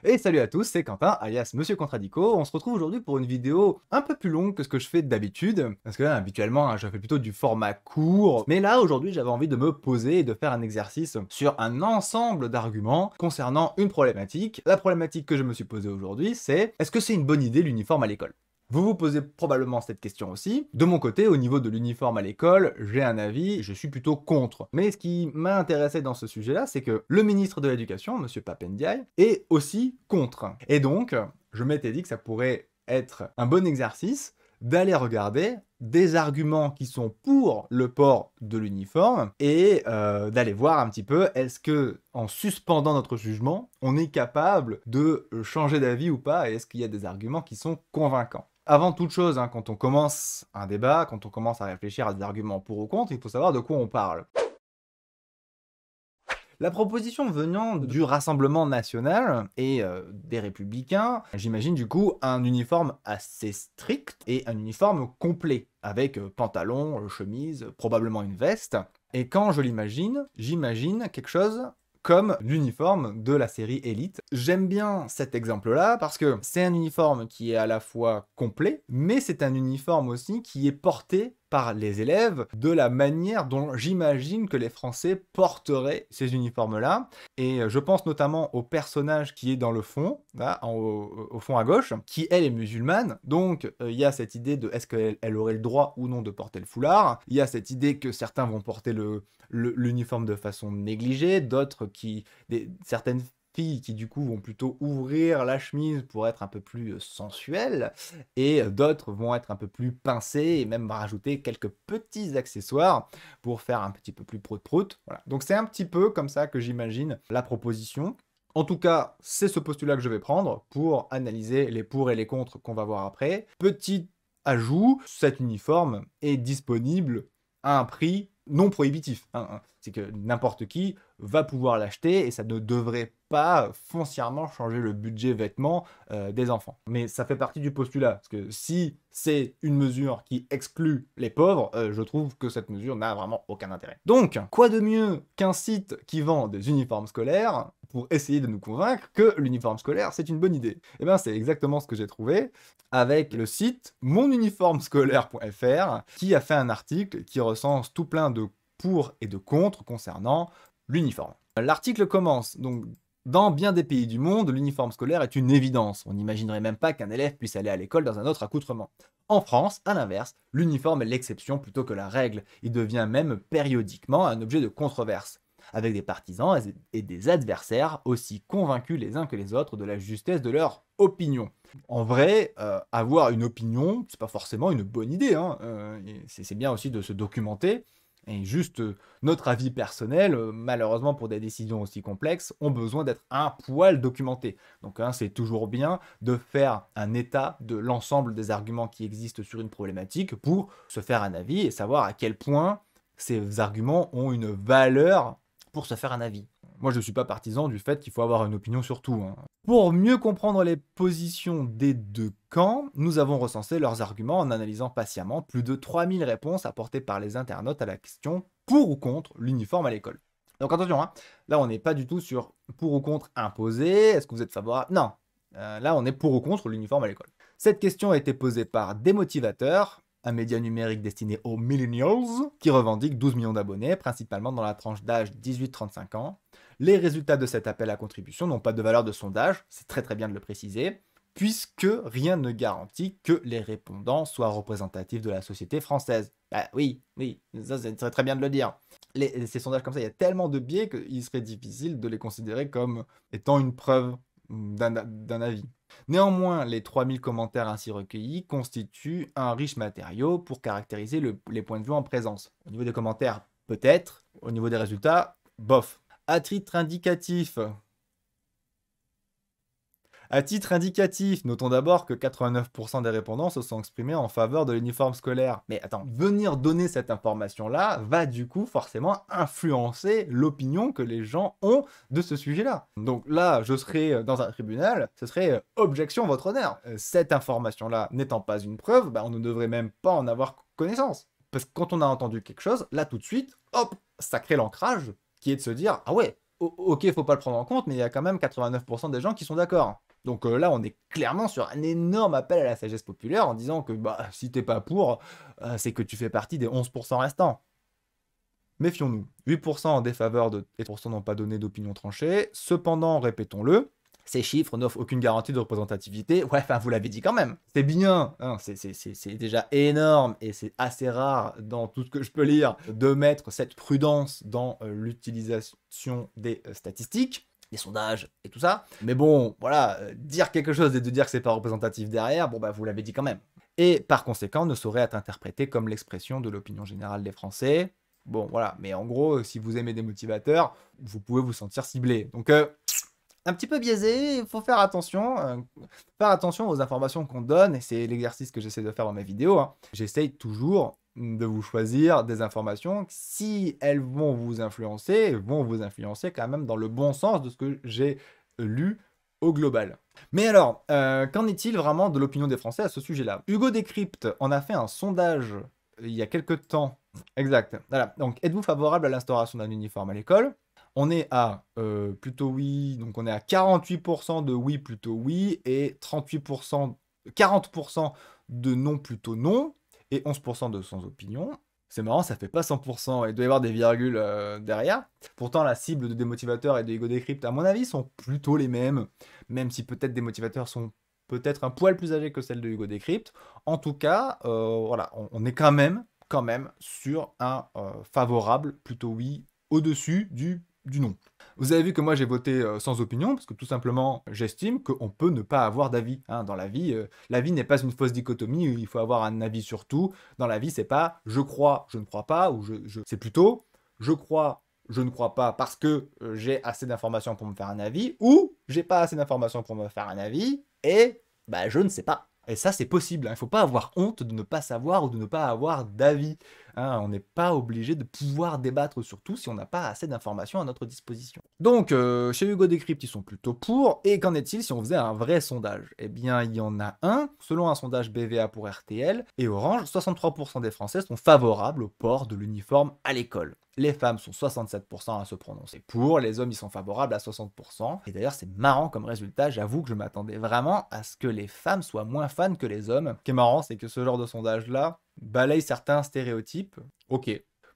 Et salut à tous, c'est Quentin, alias Monsieur Contradico. On se retrouve aujourd'hui pour une vidéo un peu plus longue que ce que je fais d'habitude. Parce que là, habituellement, je fais plutôt du format court. Mais là, aujourd'hui, j'avais envie de me poser et de faire un exercice sur un ensemble d'arguments concernant une problématique. La problématique que je me suis posée aujourd'hui, c'est est-ce que c'est une bonne idée l'uniforme à l'école? Vous vous posez probablement cette question aussi. De mon côté, au niveau de l'uniforme à l'école, j'ai un avis, je suis plutôt contre. Mais ce qui m'a intéressé dans ce sujet-là, c'est que le ministre de l'Éducation, Monsieur Pap Ndiaye, est aussi contre. Et donc, je m'étais dit que ça pourrait être un bon exercice d'aller regarder des arguments qui sont pour le port de l'uniforme et d'aller voir un petit peu est-ce que en suspendant notre jugement, on est capable de changer d'avis ou pas et est-ce qu'il y a des arguments qui sont convaincants. Avant toute chose, quand on commence un débat, quand on commence à réfléchir à des arguments pour ou contre, il faut savoir de quoi on parle. La proposition venant du Rassemblement national et des Républicains, j'imagine du coup un uniforme assez strict et un uniforme complet, avec pantalon, chemise, probablement une veste. Et quand je l'imagine, j'imagine quelque chose comme l'uniforme de la série Elite. J'aime bien cet exemple-là parce que c'est un uniforme qui est à la fois complet, mais c'est un uniforme aussi qui est porté par les élèves de la manière dont j'imagine que les Français porteraient ces uniformes-là. Et je pense notamment au personnage qui est dans le fond, là, au fond à gauche, qui elle est musulmane. Donc il y a cette idée de est-ce qu'elle aurait le droit ou non de porter le foulard. Il y a cette idée que certains vont porter l'uniforme de façon négligée, d'autres certaines filles qui du coup vont plutôt ouvrir la chemise pour être un peu plus sensuelles, et d'autres vont être un peu plus pincées et même rajouter quelques petits accessoires pour faire un petit peu plus prout-prout. Voilà. Donc c'est un petit peu comme ça que j'imagine la proposition. En tout cas, c'est ce postulat que je vais prendre pour analyser les pour et les contre qu'on va voir après. Petit ajout, cet uniforme est disponible à un prix non prohibitif. C'est que n'importe qui va pouvoir l'acheter et ça ne devrait pas foncièrement changer le budget vêtements des enfants. Mais ça fait partie du postulat, parce que si c'est une mesure qui exclut les pauvres, je trouve que cette mesure n'a vraiment aucun intérêt. Donc, quoi de mieux qu'un site qui vend des uniformes scolaires pour essayer de nous convaincre que l'uniforme scolaire, c'est une bonne idée? Eh bien, c'est exactement ce que j'ai trouvé avec le site monuniformescolaire.fr qui a fait un article qui recense tout plein de pour et de contre concernant l'uniforme. L'article commence donc: dans bien des pays du monde, l'uniforme scolaire est une évidence. On n'imaginerait même pas qu'un élève puisse aller à l'école dans un autre accoutrement. En France, à l'inverse, l'uniforme est l'exception plutôt que la règle. Il devient même périodiquement un objet de controverse, avec des partisans et des adversaires aussi convaincus les uns que les autres de la justesse de leur opinion. En vrai, avoir une opinion, c'est pas forcément une bonne idée. C'est bien aussi de se documenter. Et juste notre avis personnel, malheureusement pour des décisions aussi complexes, ont besoin d'être un poil documentés. Donc c'est toujours bien de faire un état de l'ensemble des arguments qui existent sur une problématique pour se faire un avis et savoir à quel point ces arguments ont une valeur pour se faire un avis. Moi, je ne suis pas partisan du fait qu'il faut avoir une opinion sur tout. Pour mieux comprendre les positions des deux camps, nous avons recensé leurs arguments en analysant patiemment plus de 3000 réponses apportées par les internautes à la question pour ou contre l'uniforme à l'école. Donc attention, là on n'est pas du tout sur pour ou contre imposer, est-ce que vous êtes favorable? Non, là on est pour ou contre l'uniforme à l'école. Cette question a été posée par Démotivateur, un média numérique destiné aux millennials, qui revendique 12 millions d'abonnés, principalement dans la tranche d'âge 18-35 ans. Les résultats de cet appel à contribution n'ont pas de valeur de sondage, c'est très bien de le préciser, puisque rien ne garantit que les répondants soient représentatifs de la société française. Bah oui, ça c'est très bien de le dire. Ces sondages comme ça, il y a tellement de biais qu'il serait difficile de les considérer comme étant une preuve d'un avis. Néanmoins, les 3000 commentaires ainsi recueillis constituent un riche matériau pour caractériser les points de vue en présence. Au niveau des commentaires, peut-être. Au niveau des résultats, bof. À titre indicatif, notons d'abord que 89% des répondants se sont exprimés en faveur de l'uniforme scolaire. Mais attends, venir donner cette information-là va du coup forcément influencer l'opinion que les gens ont de ce sujet-là. Donc là, je serais dans un tribunal, ce serait objection votre honneur. Cette information-là n'étant pas une preuve, on ne devrait même pas en avoir connaissance. Parce que quand on a entendu quelque chose, là tout de suite, hop, ça crée l'ancrage qui est de se dire, ah ouais, ok, il faut pas le prendre en compte, mais il y a quand même 89% des gens qui sont d'accord. Donc là, on est clairement sur un énorme appel à la sagesse populaire en disant que bah, si t'es pas pour, c'est que tu fais partie des 11% restants. Méfions-nous. 8% en défaveur et 3% n'ont pas donné d'opinion tranchée. Cependant, répétons-le, ces chiffres n'offrent aucune garantie de représentativité. Ouais, enfin, vous l'avez dit quand même. C'est bien, hein, c'est déjà énorme et c'est assez rare dans tout ce que je peux lire de mettre cette prudence dans l'utilisation des statistiques, des sondages et tout ça. Mais bon, voilà, dire quelque chose et de dire que c'est pas représentatif derrière, bon bah vous l'avez dit quand même. Et par conséquent, ne saurait être interprété comme l'expression de l'opinion générale des Français. Bon, voilà, mais en gros, si vous aimez des motivateurs, vous pouvez vous sentir ciblé. Donc, un petit peu biaisé, il faut faire attention aux informations qu'on donne, et c'est l'exercice que j'essaie de faire dans mes vidéos. Hein. J'essaye toujours de vous choisir des informations, si elles vont vous influencer quand même dans le bon sens de ce que j'ai lu au global. Mais alors, qu'en est-il vraiment de l'opinion des Français à ce sujet-là? Hugo Décrypte en a fait un sondage il y a quelques temps. Exact. Voilà. Donc, êtes-vous favorable à l'instauration d'un uniforme à l'école? On est à plutôt oui, donc on est à 48% de oui plutôt oui et 38%, 40% de non plutôt non et 11% de sans opinion. C'est marrant, ça fait pas 100%, il doit y avoir des virgules derrière. Pourtant, la cible de Démotivateur et de Ego Décrypte, à mon avis, sont plutôt les mêmes, même si peut-être Démotivateurs sont peut-être un poil plus âgés que celle de Hugo Décrypte. En tout cas, voilà, on est quand même sur un favorable, plutôt oui, au-dessus du non. Vous avez vu que moi j'ai voté sans opinion, parce que tout simplement j'estime qu'on peut ne pas avoir d'avis. Hein, dans la vie n'est pas une fausse dichotomie où il faut avoir un avis sur tout. Dans la vie, c'est pas je crois, je ne crois pas, ou c'est plutôt je crois, je ne crois pas parce que j'ai assez d'informations pour me faire un avis, ou j'ai pas assez d'informations pour me faire un avis, et bah, je ne sais pas. Et ça, c'est possible. Il ne faut pas avoir honte de ne pas savoir ou de ne pas avoir d'avis. Hein, on n'est pas obligé de pouvoir débattre sur tout si on n'a pas assez d'informations à notre disposition. Donc, chez Hugo Décrypte, ils sont plutôt pour. Et qu'en est-il si on faisait un vrai sondage? Eh bien, il y en a un. Selon un sondage BVA pour RTL et Orange, 63% des Français sont favorables au port de l'uniforme à l'école. Les femmes sont 67% à se prononcer pour, les hommes y sont favorables à 60%. Et d'ailleurs, c'est marrant comme résultat, j'avoue que je m'attendais vraiment à ce que les femmes soient moins fans que les hommes. Ce qui est marrant, c'est que ce genre de sondage-là balaye certains stéréotypes. Ok,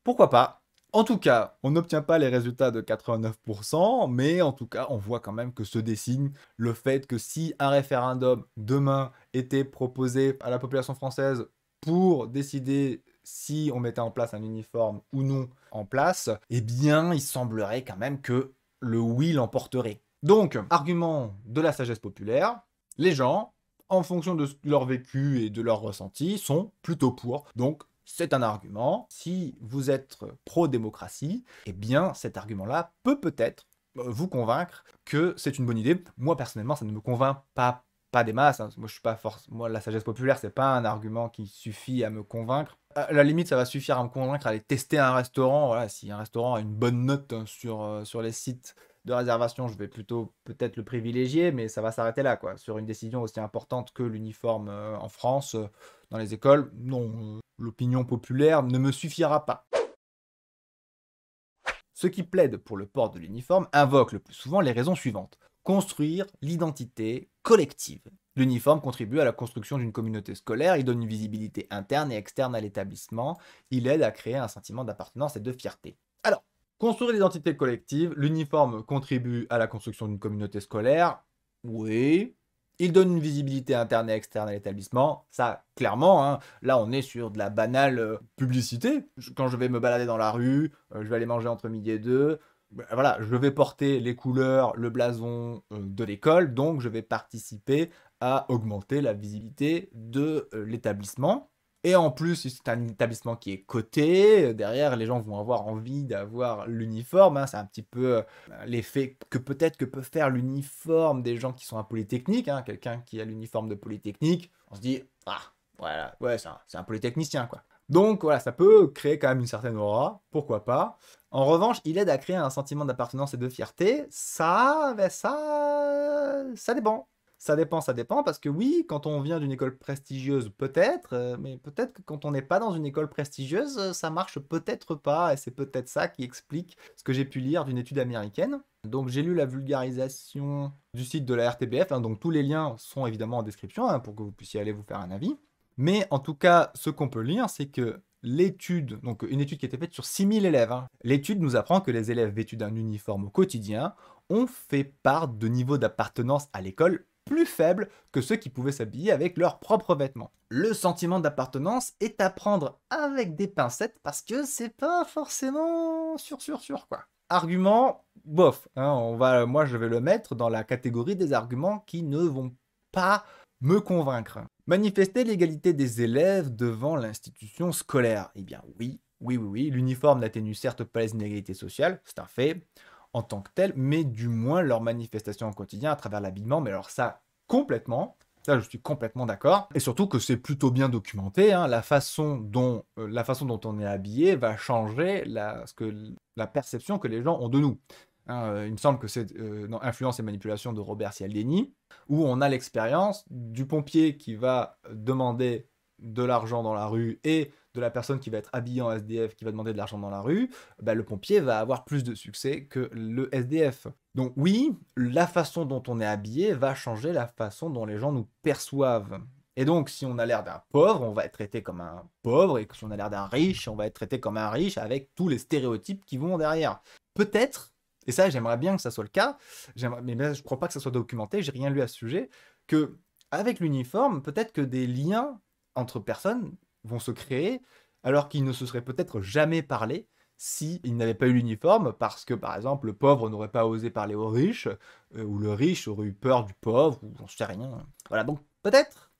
pourquoi pas? En tout cas, on n'obtient pas les résultats de 89%, mais en tout cas, on voit quand même que se dessine le fait que si un référendum demain était proposé à la population française pour décider si on mettait en place un uniforme ou non en place, eh bien, il semblerait quand même que le oui l'emporterait. Donc, argument de la sagesse populaire, les gens, en fonction de leur vécu et de leur ressenti, sont plutôt pour. Donc, c'est un argument. Si vous êtes pro-démocratie, eh bien, cet argument-là peut-être vous convaincre que c'est une bonne idée. Moi, personnellement, ça ne me convainc pas des masses. Hein. Moi, je suis pas Moi, la sagesse populaire, c'est pas un argument qui suffit à me convaincre. À la limite, ça va suffire à me convaincre à aller tester un restaurant. Voilà, si un restaurant a une bonne note sur les sites de réservation, je vais plutôt peut-être le privilégier, mais ça va s'arrêter là, quoi. Sur une décision aussi importante que l'uniforme en France, dans les écoles, non, l'opinion populaire ne me suffira pas. Ceux qui plaident pour le port de l'uniforme invoquent le plus souvent les raisons suivantes. Construire l'identité collective. L'uniforme contribue à la construction d'une communauté scolaire, il donne une visibilité interne et externe à l'établissement, il aide à créer un sentiment d'appartenance et de fierté. Alors, construire l'identité collective, l'uniforme contribue à la construction d'une communauté scolaire, oui. Il donne une visibilité interne et externe à l'établissement, ça clairement, hein, là on est sur de la banale publicité. Quand je vais me balader dans la rue, je vais aller manger entre midi et deux, voilà, je vais porter les couleurs, le blason de l'école, donc je vais participer à augmenter la visibilité de l'établissement. Et en plus, si c'est un établissement qui est coté, derrière, les gens vont avoir envie d'avoir l'uniforme. Hein, c'est un petit peu l'effet que peut-être que peut faire l'uniforme des gens qui sont à Polytechnique. Hein, quelqu'un qui a l'uniforme de Polytechnique, on se dit, ah, voilà, ouais, c'est un polytechnicien, quoi. Donc voilà, ça peut créer quand même une certaine aura, pourquoi pas. En revanche, il aide à créer un sentiment d'appartenance et de fierté. Ça dépend. Ça dépend, parce que oui, quand on vient d'une école prestigieuse, peut-être, mais peut-être que quand on n'est pas dans une école prestigieuse, ça marche peut-être pas, et c'est peut-être ça qui explique ce que j'ai pu lire d'une étude américaine. Donc j'ai lu la vulgarisation du site de la RTBF, hein, donc tous les liens sont évidemment en description, hein, pour que vous puissiez aller vous faire un avis. Mais en tout cas, ce qu'on peut lire, c'est que l'étude, donc une étude qui a été faite sur 6000 élèves, hein, l'étude nous apprend que les élèves vêtus d'un uniforme au quotidien ont fait part de niveaux d'appartenance à l'école plus faibles que ceux qui pouvaient s'habiller avec leurs propres vêtements. Le sentiment d'appartenance est à prendre avec des pincettes parce que c'est pas forcément sûr quoi. Argument, bof, hein, moi je vais le mettre dans la catégorie des arguments qui ne vont pas me convaincre. Manifester l'égalité des élèves devant l'institution scolaire. Eh bien oui, l'uniforme n'atténue certes pas les inégalités sociales, c'est un fait, en tant que tel, mais du moins leur manifestation au quotidien à travers l'habillement, mais alors ça, complètement, ça je suis complètement d'accord, et surtout que c'est plutôt bien documenté, hein, la façon dont on est habillé va changer la perception que les gens ont de nous. Hein, il me semble que c'est dans Influence et manipulation de Robert Cialdini, où on a l'expérience du pompier qui va demander de l'argent dans la rue et de la personne qui va être habillée en SDF qui va demander de l'argent dans la rue, bah, le pompier va avoir plus de succès que le SDF. Donc oui, la façon dont on est habillé va changer la façon dont les gens nous perçoivent. Et donc, si on a l'air d'un pauvre, on va être traité comme un pauvre, et si on a l'air d'un riche, on va être traité comme un riche, avec tous les stéréotypes qui vont derrière. Peut-être, et ça j'aimerais bien que ça soit le cas, mais là, je ne crois pas que ça soit documenté, j'ai rien lu à ce sujet, que avec l'uniforme, peut-être que des liens entre personnes vont se créer alors qu'ils ne se seraient peut-être jamais parlé s'ils n'avaient pas eu l'uniforme, parce que par exemple le pauvre n'aurait pas osé parler au riche, ou le riche aurait eu peur du pauvre, ou j'en sais rien. Voilà, donc peut-être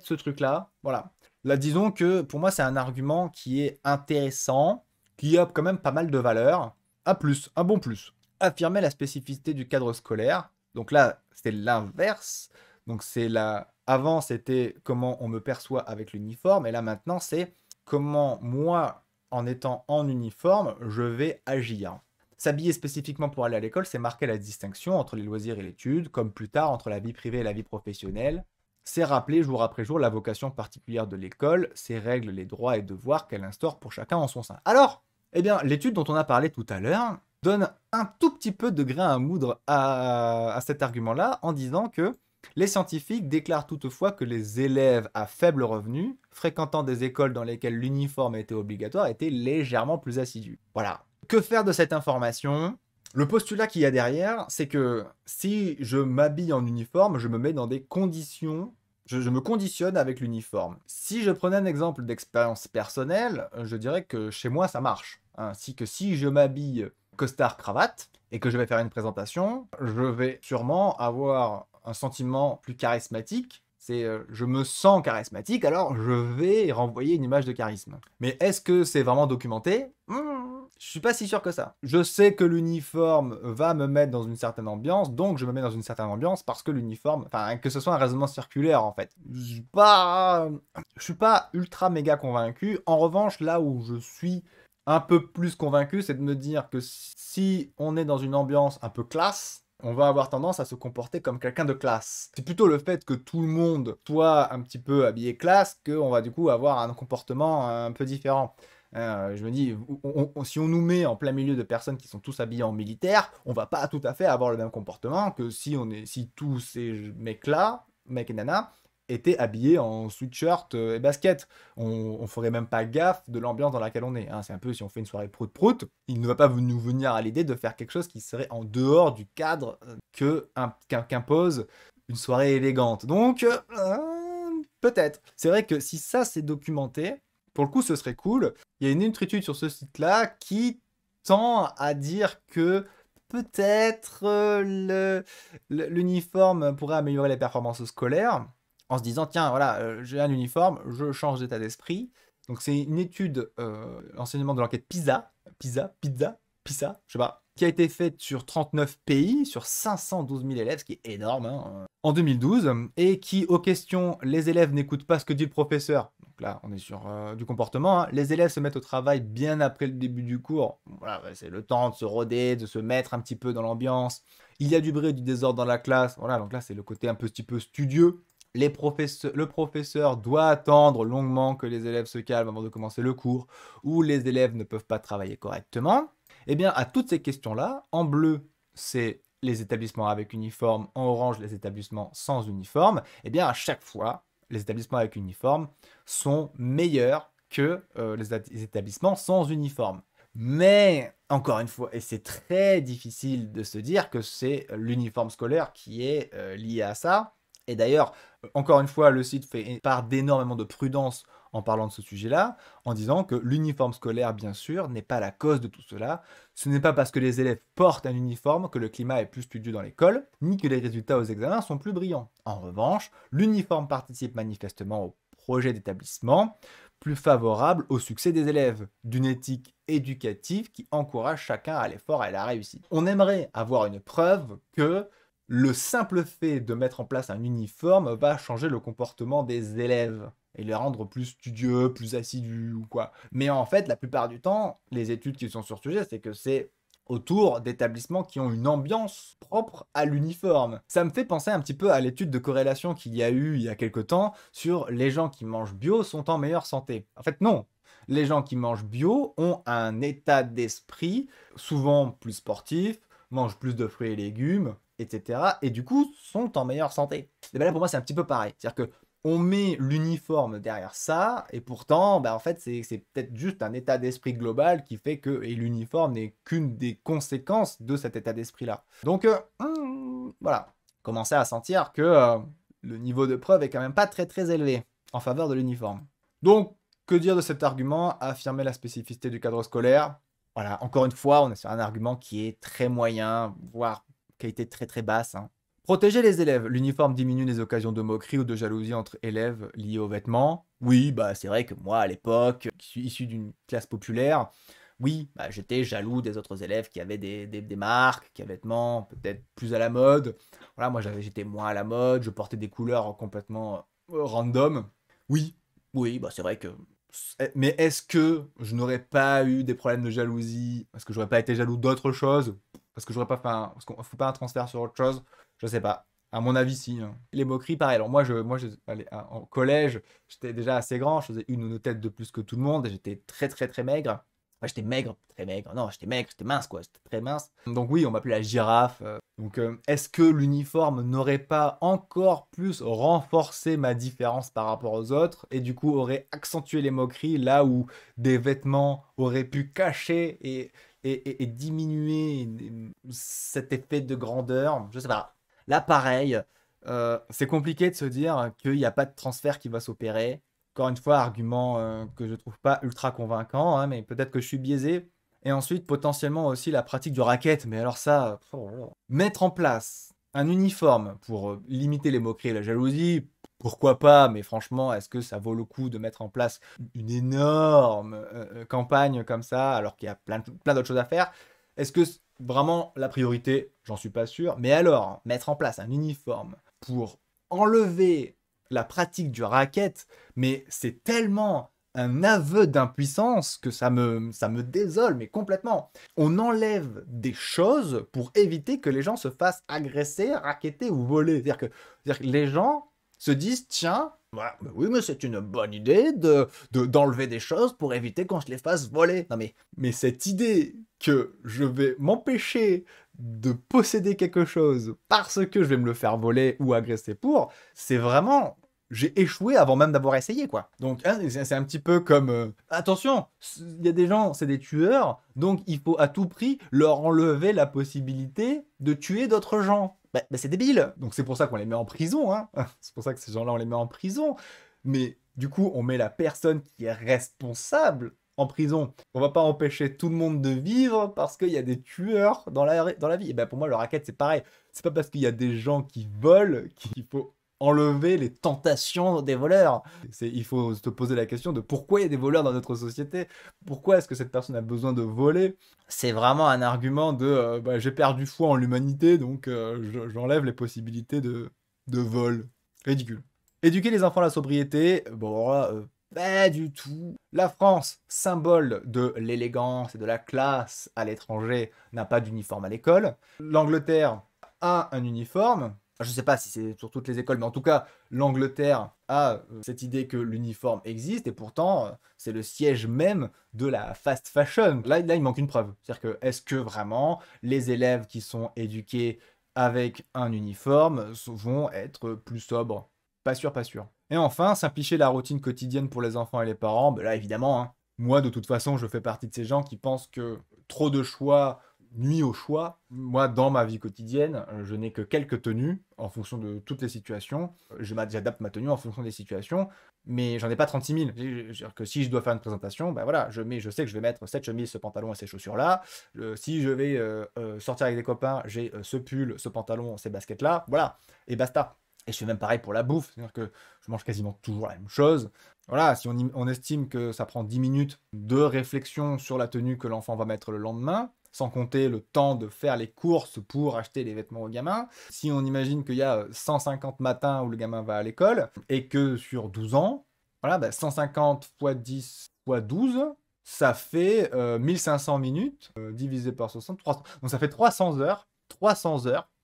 ce truc-là, voilà. Là, disons que pour moi c'est un argument qui est intéressant, qui a quand même pas mal de valeur. Un bon plus. Affirmer la spécificité du cadre scolaire. Donc là, c'était l'inverse. Donc c'est là, avant c'était comment on me perçoit avec l'uniforme, et là maintenant c'est comment moi, en étant en uniforme, je vais agir. S'habiller spécifiquement pour aller à l'école, c'est marquer la distinction entre les loisirs et l'étude, comme plus tard entre la vie privée et la vie professionnelle. C'est rappeler jour après jour la vocation particulière de l'école, ses règles, les droits et devoirs qu'elle instaure pour chacun en son sein. Alors, eh bien, l'étude dont on a parlé tout à l'heure donne un tout petit peu de grain à moudre à cet argument-là en disant que les scientifiques déclarent toutefois que les élèves à faible revenu, fréquentant des écoles dans lesquelles l'uniforme était obligatoire, étaient légèrement plus assidus. Voilà. Que faire de cette information ? Le postulat qu'il y a derrière, c'est que si je m'habille en uniforme, je me mets dans des conditions, je me conditionne avec l'uniforme. Si je prenais un exemple d'expérience personnelle, je dirais que chez moi ça marche. Ainsi que si je m'habille costard-cravate et que je vais faire une présentation, je vais sûrement avoir un sentiment plus charismatique. C'est je me sens charismatique, alors je vais renvoyer une image de charisme. Mais est-ce que c'est vraiment documenté ? Je suis pas si sûr que ça. Je sais que l'uniforme va me mettre dans une certaine ambiance, donc je me mets dans une certaine ambiance parce que l'uniforme, enfin que ce soit un raisonnement circulaire en fait. Je suis pas ultra méga convaincu. En revanche, là où je suis un peu plus convaincu, c'est de me dire que si on est dans une ambiance un peu classe, on va avoir tendance à se comporter comme quelqu'un de classe. C'est plutôt le fait que tout le monde soit un petit peu habillé classe qu'on va du coup avoir un comportement un peu différent. Je me dis, si on nous met en plein milieu de personnes qui sont tous habillés en militaire, on va pas tout à fait avoir le même comportement que si tous ces mecs-là, mecs et nanas, étaient habillés en sweatshirt et basket. On ferait même pas gaffe de l'ambiance dans laquelle on est. C'est un peu si on fait une soirée prout-prout, il ne va pas nous venir à l'idée de faire quelque chose qui serait en dehors du cadre qu'impose une soirée élégante. Donc, peut-être. C'est vrai que si ça c'est documenté, pour le coup ce serait cool. Il y a une autre étude sur ce site-là qui tend à dire que peut-être l'uniforme pourrait améliorer les performances scolaires, en se disant, tiens, voilà, j'ai un uniforme, je change d'état d'esprit. Donc c'est une étude, l'enseignement de l'enquête PISA, je sais pas, qui a été faite sur 39 pays, sur 512 000 élèves, ce qui est énorme, en 2012, et qui, aux questions « Les élèves n'écoutent pas ce que dit le professeur », Donc là, on est sur du comportement, hein. Les élèves se mettent au travail bien après le début du cours. Voilà, ouais, c'est le temps de se roder, de se mettre un petit peu dans l'ambiance. Il y a du bruit et du désordre dans la classe. Voilà, donc là, c'est le côté un petit peu studieux. Le professeur doit attendre longuement que les élèves se calment avant de commencer le cours, ou les élèves ne peuvent pas travailler correctement. Eh bien, à toutes ces questions-là, en bleu, c'est les établissements avec uniforme, en orange, les établissements sans uniforme. Eh bien, à chaque fois, les établissements avec uniforme sont meilleurs que les établissements sans uniforme. Mais, encore une fois, et c'est très difficile de se dire que c'est l'uniforme scolaire qui est lié à ça. Et d'ailleurs, encore une fois, le site fait part d'énormément de prudence en parlant de ce sujet-là, en disant que l'uniforme scolaire, bien sûr, n'est pas la cause de tout cela. Ce n'est pas parce que les élèves portent un uniforme que le climat est plus studieux dans l'école, ni que les résultats aux examens sont plus brillants. En revanche, l'uniforme participe manifestement au projet d'établissement, plus favorable au succès des élèves, d'une éthique éducative qui encourage chacun à l'effort et à la réussite. On aimerait avoir une preuve que le simple fait de mettre en place un uniforme va changer le comportement des élèves et les rendre plus studieux, plus assidus ou quoi. Mais en fait, la plupart du temps, les études qui sont sur ce sujet, c'est que c'est autour d'établissements qui ont une ambiance propre à l'uniforme. Ça me fait penser un petit peu à l'étude de corrélation qu'il y a eu il y a quelque temps sur les gens qui mangent bio sont en meilleure santé. En fait, non. Les gens qui mangent bio ont un état d'esprit souvent plus sportif, mangent plus de fruits et légumes, etc. Et du coup, sont en meilleure santé. Et bien là, pour moi, c'est un petit peu pareil. C'est-à-dire que on met l'uniforme derrière ça, et pourtant, en fait, c'est peut-être juste un état d'esprit global qui fait que et l'uniforme n'est qu'une des conséquences de cet état d'esprit-là. Donc, voilà. Commencez à sentir que le niveau de preuve est quand même pas très très élevé en faveur de l'uniforme. Donc, que dire de cet argument? Affirmer la spécificité du cadre scolaire. Voilà, encore une fois, on est sur un argument qui est très moyen, voire qualité très très basse, hein. Protéger les élèves. L'uniforme diminue les occasions de moquerie ou de jalousie entre élèves liées aux vêtements. Oui, c'est vrai que moi, à l'époque, qui suis issu d'une classe populaire, oui, j'étais jaloux des autres élèves qui avaient des marques, qui avaient des vêtements peut-être plus à la mode. Voilà, moi j'étais moins à la mode, je portais des couleurs complètement random. Oui, oui, c'est vrai que... Mais est-ce que je n'aurais pas eu des problèmes de jalousie? Est-ce que j'aurais pas été jaloux d'autre chose? Parce que j'aurais pas fait un... Parce qu'on fait pas un transfert sur autre chose? Je sais pas. À mon avis, si, hein. Les moqueries, pareil. Alors allez, en collège, j'étais déjà assez grand, je faisais une ou deux têtes de plus que tout le monde, et j'étais très très très maigre. Enfin, j'étais maigre, très maigre. Non, j'étais maigre, j'étais mince quoi, j'étais très mince. Donc oui, on m'appelait la girafe. Donc est-ce que l'uniforme n'aurait pas encore plus renforcé ma différence par rapport aux autres, et du coup aurait accentué les moqueries là où des vêtements auraient pu cacher et diminuer cet effet de grandeur? Je sais pas. Là, pareil, c'est compliqué de se dire qu'il n'y a pas de transfert qui va s'opérer. Encore une fois, argument que je trouve pas ultra convaincant, hein, mais peut-être que je suis biaisé. Et ensuite, potentiellement aussi la pratique du racket. Mais alors ça, oh là là. Mettre en place un uniforme pour limiter les moqueries et la jalousie, pourquoi pas? Mais franchement, est-ce que ça vaut le coup de mettre en place une énorme campagne comme ça, alors qu'il y a plein d'autres choses à faire? Est-ce que vraiment la priorité? J'en suis pas sûr. Mais alors, mettre en place un uniforme pour enlever la pratique du racket, mais c'est tellement un aveu d'impuissance que ça me désole, mais complètement. On enlève des choses pour éviter que les gens se fassent agresser, racketter ou voler. C'est-à-dire que les gens se disent, tiens, voilà, oui, mais c'est une bonne idée d'enlever des choses pour éviter qu'on se les fasse voler. Non mais cette idée que je vais m'empêcher de posséder quelque chose parce que je vais me le faire voler ou agresser pour, c'est vraiment... J'ai échoué avant même d'avoir essayé, quoi. Donc, hein, c'est un petit peu comme... attention, il y a des gens, c'est des tueurs, donc il faut à tout prix leur enlever la possibilité de tuer d'autres gens. C'est débile. Donc c'est pour ça qu'on les met en prison, hein. C'est pour ça que ces gens-là, on les met en prison. Mais du coup, on met la personne qui est responsable en prison. On va pas empêcher tout le monde de vivre parce qu'il y a des tueurs dans la vie. Et pour moi, le racket, c'est pareil. C'est pas parce qu'il y a des gens qui volent qu'il faut enlever les tentations des voleurs. Il faut se poser la question de pourquoi il y a des voleurs dans notre société. Pourquoi est-ce que cette personne a besoin de voler? C'est vraiment un argument de j'ai perdu foi en l'humanité, donc j'enlève les possibilités de vol. Ridicule. Éduquer les enfants à la sobriété, bon, là, Pas du tout. La France, symbole de l'élégance et de la classe à l'étranger, n'a pas d'uniforme à l'école. L'Angleterre a un uniforme. Je ne sais pas si c'est sur toutes les écoles, mais en tout cas, l'Angleterre a cette idée que l'uniforme existe, et pourtant, c'est le siège même de la fast fashion. Là, il manque une preuve. C'est-à-dire que, est-ce que vraiment les élèves qui sont éduqués avec un uniforme vont être plus sobres? Pas sûr, pas sûr. Et enfin, simplifier la routine quotidienne pour les enfants et les parents, ben là évidemment, hein, moi de toute façon je fais partie de ces gens qui pensent que trop de choix nuit au choix. Moi dans ma vie quotidienne, je n'ai que quelques tenues en fonction de toutes les situations. J'adapte ma tenue en fonction des situations, mais j'en ai pas 36 000. C'est-à-dire que si je dois faire une présentation, ben voilà, je sais que je vais mettre cette chemise, ce pantalon et ces chaussures-là. Si je vais sortir avec des copains, j'ai ce pull, ce pantalon, ces baskets-là, voilà, et basta. Et je fais même pareil pour la bouffe, c'est-à-dire que je mange quasiment toujours la même chose. Voilà, si on estime que ça prend 10 minutes de réflexion sur la tenue que l'enfant va mettre le lendemain, sans compter le temps de faire les courses pour acheter les vêtements au gamin, si on imagine qu'il y a 150 matins où le gamin va à l'école, et que sur 12 ans, voilà, bah 150 fois 10 fois 12, ça fait 1500 minutes, divisé par 60, 300. Donc ça fait 300 heures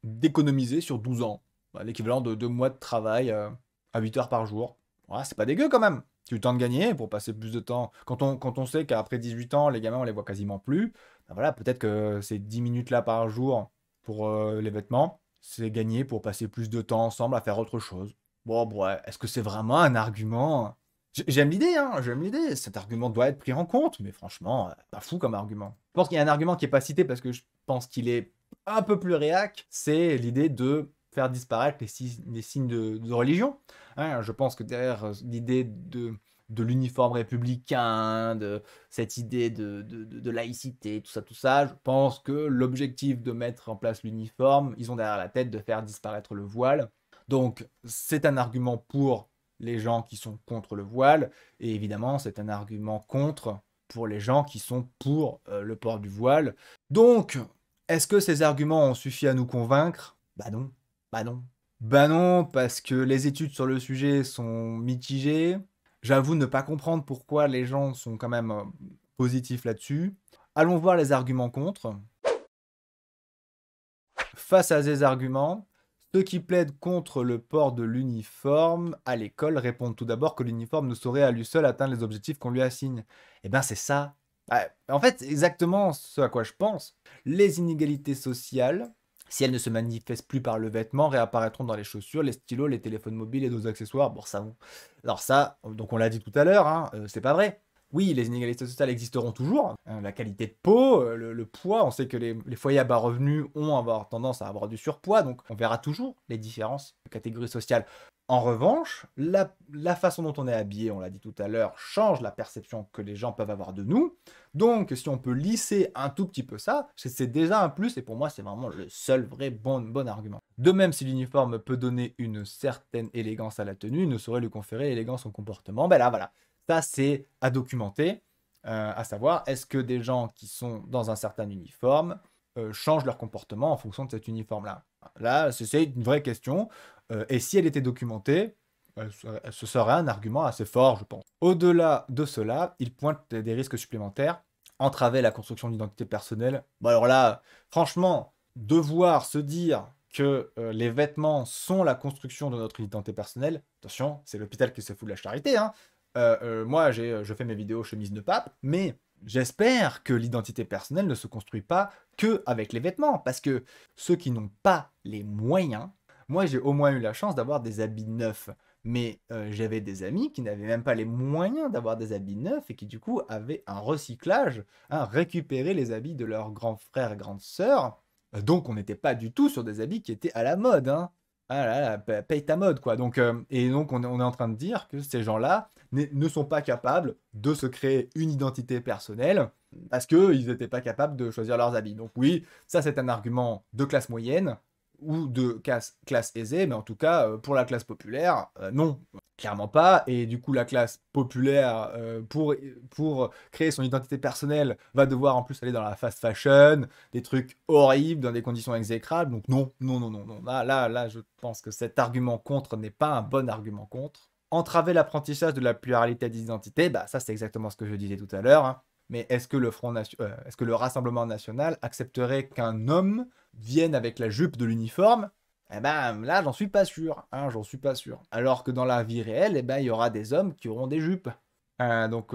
d'économiser sur 12 ans. Bah, l'équivalent de 2 mois de travail à 8 heures par jour. Ouais, c'est pas dégueu quand même. Tu as le temps de gagner pour passer plus de temps. Quand on sait qu'après 18 ans, les gamins, on les voit quasiment plus, bah voilà, peut-être que ces 10 minutes là par jour pour les vêtements, c'est gagné pour passer plus de temps ensemble à faire autre chose. Bon, ouais, est-ce que c'est vraiment un argument? J'aime l'idée, hein, j'aime l'idée. Cet argument doit être pris en compte, mais franchement, pas fou comme argument. Je pense qu'il y a un argument qui est pas cité parce que je pense qu'il est un peu plus réac, c'est l'idée de faire disparaître les signes de religion. Hein, je pense que derrière l'idée de l'uniforme républicain, de cette idée de laïcité, tout ça, je pense que l'objectif de mettre en place l'uniforme, ils ont derrière la tête de faire disparaître le voile. Donc c'est un argument pour les gens qui sont contre le voile, et évidemment c'est un argument contre pour les gens qui sont pour le port du voile. Donc, est-ce que ces arguments ont suffi à nous convaincre? Bah non. Bah non. Bah non, parce que les études sur le sujet sont mitigées. J'avoue ne pas comprendre pourquoi les gens sont quand même positifs là-dessus. Allons voir les arguments contre. Face à ces arguments, ceux qui plaident contre le port de l'uniforme à l'école répondent tout d'abord que l'uniforme ne saurait à lui seul atteindre les objectifs qu'on lui assigne. Eh ben c'est ça. En fait, c'est exactement ce à quoi je pense. Les inégalités sociales, si elles ne se manifestent plus par le vêtement, réapparaîtront dans les chaussures, les stylos, les téléphones mobiles et d'autres accessoires. Bon, ça, alors ça, donc on l'a dit tout à l'heure, hein, c'est pas vrai. Oui, les inégalités sociales existeront toujours. Hein, la qualité de peau, le poids, on sait que les foyers à bas revenus ont avoir tendance à avoir du surpoids, donc on verra toujours les différences de catégories sociales. En revanche, la façon dont on est habillé, on l'a dit tout à l'heure, change la perception que les gens peuvent avoir de nous. Donc, si on peut lisser un tout petit peu ça, c'est déjà un plus, et pour moi, c'est vraiment le seul vrai bon argument. De même, si l'uniforme peut donner une certaine élégance à la tenue, il ne saurait lui conférer l'élégance au comportement. Ben là, voilà. Ça, c'est à documenter, à savoir, est-ce que des gens qui sont dans un certain uniforme changent leur comportement en fonction de cet uniforme-là? Là, c'est une vraie question, et si elle était documentée, ce serait un argument assez fort, je pense. Au-delà de cela, il pointe des risques supplémentaires, entraver la construction d'identité personnelle. Bon alors là, franchement, devoir se dire que les vêtements sont la construction de notre identité personnelle, attention, c'est l'hôpital qui se fout de la charité, hein. Moi, je fais mes vidéos chemise de pape, mais j'espère que l'identité personnelle ne se construit pas que avec les vêtements, parce que ceux qui n'ont pas les moyens, moi j'ai au moins eu la chance d'avoir des habits neufs, mais j'avais des amis qui n'avaient même pas les moyens d'avoir des habits neufs et qui du coup avaient un recyclage, hein, récupérer les habits de leurs grands frères et grandes sœurs. Donc on n'était pas du tout sur des habits qui étaient à la mode, hein. Ah là là, paye ta mode, quoi. Donc, et donc, on est en train de dire que ces gens-là ne sont pas capables de se créer une identité personnelle parce qu'ils n'étaient pas capables de choisir leurs habits. Donc, oui, ça, c'est un argument de classe moyenne ou de classe aisée, mais en tout cas, pour la classe populaire, non, clairement pas. Et du coup, la classe populaire, pour créer son identité personnelle, va devoir en plus aller dans la fast fashion, des trucs horribles, dans des conditions exécrables. Donc non, non, non, non, non. Là, je pense que cet argument contre n'est pas un bon argument contre. Entraver l'apprentissage de la pluralité d'identité, bah ça c'est exactement ce que je disais tout à l'heure, hein. Mais est-ce que est-ce que le Rassemblement national accepterait qu'un homme vienne avec la jupe de l'uniforme? Eh ben là, j'en suis pas sûr, hein, j'en suis pas sûr. Alors que dans la vie réelle, eh ben, il y aura des hommes qui auront des jupes. Donc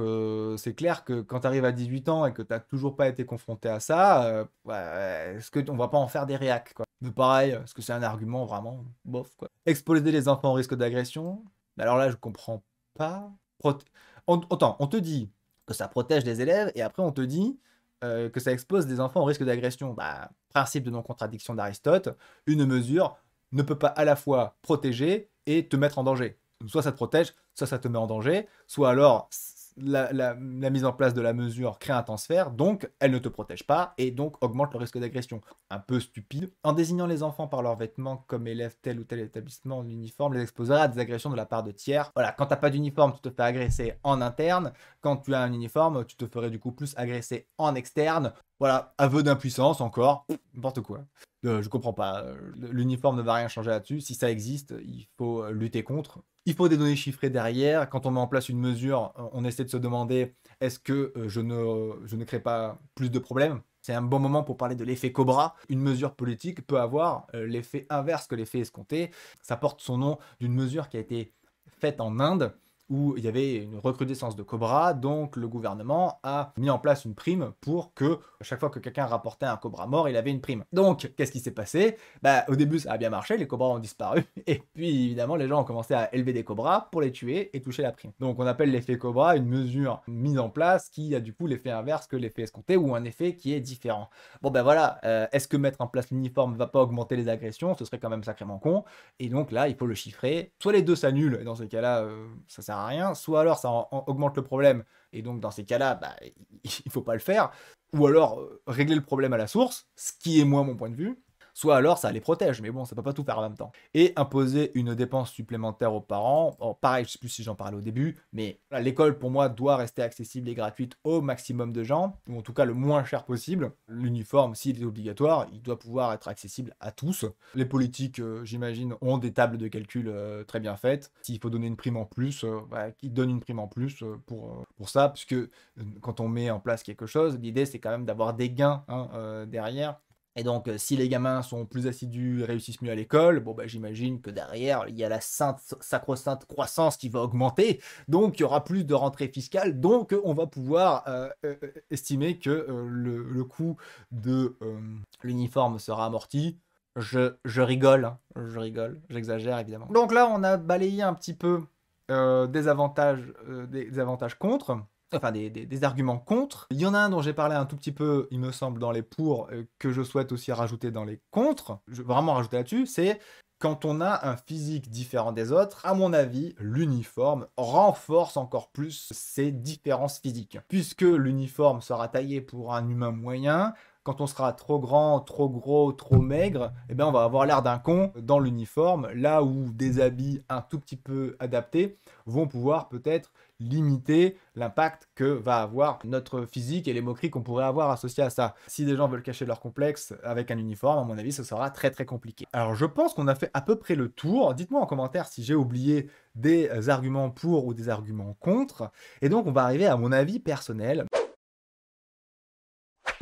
c'est clair que quand tu arrives à 18 ans et que tu as toujours pas été confronté à ça, ouais, est-ce qu'on va pas en faire des réacs, quoi? Mais pareil, est-ce que c'est un argument vraiment bof, quoi? Exposer les enfants au risque d'agression? Alors là, je comprends pas. Attends, on te dit que ça protège les élèves et après on te dit que ça expose des enfants au risque d'agression. Bah, principe de non-contradiction d'Aristote, une mesure ne peut pas à la fois protéger et te mettre en danger. Soit ça te protège, soit ça te met en danger, soit alors la mise en place de la mesure crée un transfert, donc elle ne te protège pas et donc augmente le risque d'agression. Un peu stupide. En désignant les enfants par leurs vêtements comme élèves tel ou tel établissement, l'uniforme les exposera à des agressions de la part de tiers. Voilà, quand t'as pas d'uniforme, tu te fais agresser en interne. Quand tu as un uniforme, tu te ferais du coup plus agresser en externe. Voilà, aveu d'impuissance encore, n'importe quoi. Je comprends pas. L'uniforme ne va rien changer là-dessus. Si ça existe, il faut lutter contre. Il faut des données chiffrées derrière. Quand on met en place une mesure, on essaie de se demander est-ce que je ne crée pas plus de problèmes? C'est un bon moment pour parler de l'effet Cobra. Une mesure politique peut avoir l'effet inverse que l'effet escompté. Ça porte son nom d'une mesure qui a été faite en Inde où il y avait une recrudescence de cobra, donc le gouvernement a mis en place une prime pour que chaque fois que quelqu'un rapportait un cobra mort, il avait une prime. Donc, qu'est-ce qui s'est passé? Bah, au début, ça a bien marché, les cobras ont disparu, et puis évidemment, les gens ont commencé à élever des cobras pour les tuer et toucher la prime. Donc, on appelle l'effet cobra une mesure mise en place qui a du coup l'effet inverse que l'effet escompté, ou un effet qui est différent. Bon, ben voilà, est-ce que mettre en place l'uniforme va pas augmenter les agressions? Ce serait quand même sacrément con, et donc là, il faut le chiffrer. Soit les deux s'annulent, et dans ces cas-là, ça sert à rien, soit alors ça augmente le problème, et donc dans ces cas-là, bah, il faut pas le faire, ou alors régler le problème à la source, ce qui est moi mon point de vue, soit alors ça les protège, mais bon, ça peut pas tout faire en même temps. Et imposer une dépense supplémentaire aux parents, pareil, je sais plus si j'en parlais au début, mais l'école pour moi doit rester accessible et gratuite au maximum de gens, ou en tout cas le moins cher possible. L'uniforme, s'il est obligatoire, il doit pouvoir être accessible à tous. Les politiques, j'imagine, ont des tables de calcul très bien faites. S'il faut donner une prime en plus, qu'ils donnent une prime en plus pour ça, puisque quand on met en place quelque chose, l'idée c'est quand même d'avoir des gains, hein, derrière. Et donc, si les gamins sont plus assidus et réussissent mieux à l'école, bon, bah, j'imagine que derrière, il y a la sacro-sainte croissance qui va augmenter. Donc, il y aura plus de rentrée fiscale. Donc, on va pouvoir estimer que le coût de l'uniforme sera amorti. Je rigole, hein, je rigole, j'exagère évidemment. Donc là, on a balayé un petit peu des avantages contre. Enfin, des arguments contre. Il y en a un dont j'ai parlé un tout petit peu, il me semble, dans les pour, que je souhaite aussi rajouter dans les contre. Je veux vraiment rajouter là-dessus, c'est quand on a un physique différent des autres, à mon avis, l'uniforme renforce encore plus ces différences physiques. Puisque l'uniforme sera taillé pour un humain moyen, quand on sera trop grand, trop gros, trop maigre, eh bien on va avoir l'air d'un con dans l'uniforme, là où des habits un tout petit peu adaptés vont pouvoir peut-être limiter l'impact que va avoir notre physique et les moqueries qu'on pourrait avoir associées à ça. Si des gens veulent cacher leur complexe avec un uniforme, à mon avis, ce sera très très compliqué. Alors je pense qu'on a fait à peu près le tour. Dites-moi en commentaire si j'ai oublié des arguments pour ou des arguments contre. Et donc on va arriver à mon avis personnel.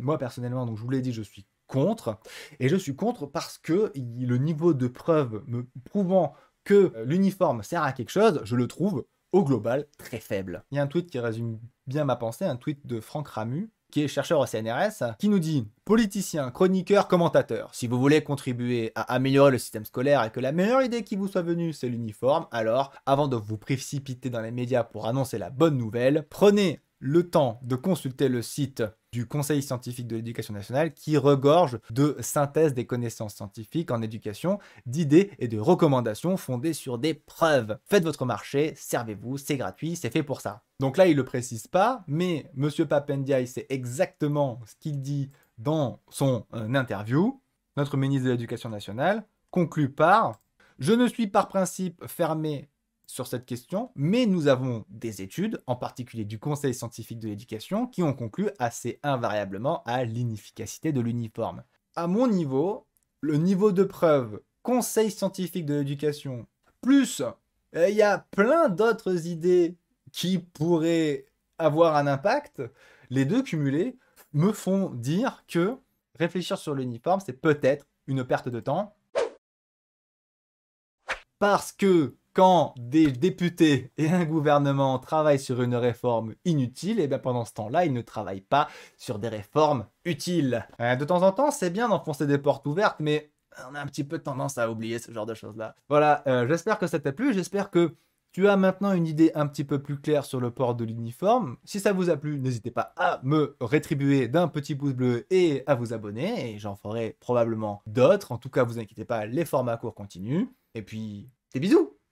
Moi personnellement, donc je vous l'ai dit, je suis contre. Et je suis contre parce que le niveau de preuve me prouvant que l'uniforme sert à quelque chose, je le trouve au global très faible. Il y a un tweet qui résume bien ma pensée, un tweet de Franck Ramu, qui est chercheur au CNRS, qui nous dit « Politicien, chroniqueur, commentateur, si vous voulez contribuer à améliorer le système scolaire et que la meilleure idée qui vous soit venue c'est l'uniforme, alors, avant de vous précipiter dans les médias pour annoncer la bonne nouvelle, prenez le temps de consulter le site du Conseil scientifique de l'éducation nationale qui regorge de synthèse des connaissances scientifiques en éducation, d'idées et de recommandations fondées sur des preuves. Faites votre marché, servez-vous, c'est gratuit, c'est fait pour ça. » Donc là, il ne le précise pas, mais M. Papendiaï sait exactement ce qu'il dit dans son interview. Notre ministre de l'Éducation nationale conclut par « Je ne suis par principe fermé sur cette question, mais nous avons des études, en particulier du Conseil scientifique de l'éducation, qui ont conclu assez invariablement à l'inefficacité de l'uniforme. À mon niveau, le niveau de preuve Conseil scientifique de l'éducation plus Il y a plein d'autres idées qui pourraient avoir un impact. Les deux cumulés me font dire que réfléchir sur l'uniforme, c'est peut-être une perte de temps. Parce que quand des députés et un gouvernement travaillent sur une réforme inutile, et bien pendant ce temps-là, ils ne travaillent pas sur des réformes utiles. De temps en temps, c'est bien d'enfoncer des portes ouvertes, mais on a un petit peu tendance à oublier ce genre de choses-là. Voilà, j'espère que ça t'a plu, j'espère que tu as maintenant une idée un petit peu plus claire sur le port de l'uniforme. Si ça vous a plu, n'hésitez pas à me rétribuer d'un petit pouce bleu et à vous abonner, et j'en ferai probablement d'autres. En tout cas, vous inquiétez pas, les formats courts continuent. Et puis, des bisous!